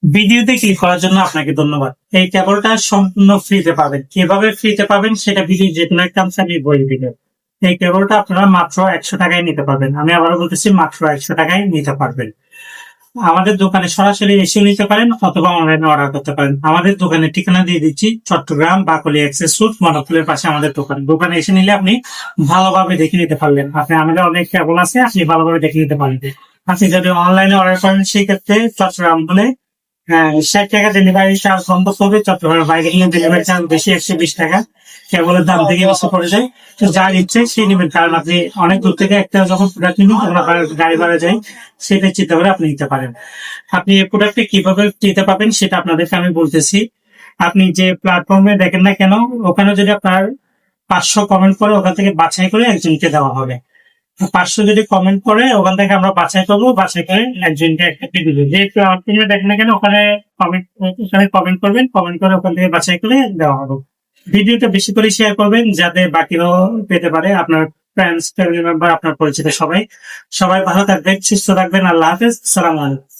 ভিডিওতে ক্লিক করার জন্য আপনাকে ধন্যবাদ। এই কেবলটা সম্পূর্ণ ফ্রিতে পাবেন। কিভাবে ফ্রিতে পাবেন সেটা ভিডিও যে কোনো একটা অংশে আমি বলে দিব। এই কেবলটা আপনারা মাত্র 100 টাকায় নিতে পারবেন। আমি আবারও বলতেছি, মাত্র 100 টাকায় নিতে পারবেন। আমাদের দোকানে সরাসরি এসে নিতে পারেন অথবা অনলাইনে অর্ডার করতে পারেন। আমাদের দোকানের ঠিকানা দিয়ে দিচ্ছি, চট্টগ্রাম বাকলি এক্সেস রোড, মনোফুলের পাশে আমাদের দোকান। দোকানে এসে নিলে আপনি ভালোভাবে দেখে নিতে পারবেন। আমাদের অনেক কেবল আছে, আপনি ভালোভাবে দেখে নিতে পারবেন। আপনি যদি অনলাইনে অর্ডার করেন সেই ক্ষেত্রে চট্টগ্রাম হলে 60 টাকা ডেলিভারি চার্জ সম্ভব হবে। চট্টগ্রামের বাইরে নিয়ে ডেলিভারি চার্জ বেশি, 120 টাকা। কেবলের দাম থেকে বেশি পড়ে যায়। তো যার ইচ্ছে সেই নেবেন, কারণ আপনি অনেক দূর থেকে একটা যখন প্রোডাক্ট নিবেন তখন আপনার গাড়ি ভাড়া যায়, সেটা চিন্তা করে আপনি নিতে পারেন। আপনি এই প্রোডাক্টে কিভাবে নিতে পারবেন সেটা আপনাদেরকে আমি বলতেছি। আপনি যে প্ল্যাটফর্মে দেখেন না কেন, ওখানে যদি আপনার 500 কমেন্ট করে, ওখান থেকে বাছাই করে একজনকে দেওয়া হবে। 500 যদি কমেন্ট করে, ওখান থেকে আমরা বাছাই করবো, বাছাই করে একজনকে একটা দিব। যে প্ল্যাটফর্মে দেখেন না কেন, ওখানে কমেন্ট করবেন, কমেন্ট করে ওখান থেকে বাছাই করে দেওয়া হবে। ভিডিওটা বেশি করে শেয়ার করবেন যাতে বাকিরাও পেতে পারে, আপনার ফ্রেন্ডস, ফ্যামিলি মেম্বার, আপনার পরিচিত সবাই। সবাই ভালো থাকবেন, সুস্থ থাকবেন। আল্লাহ হাফেজ, সালাম আলাইকুম।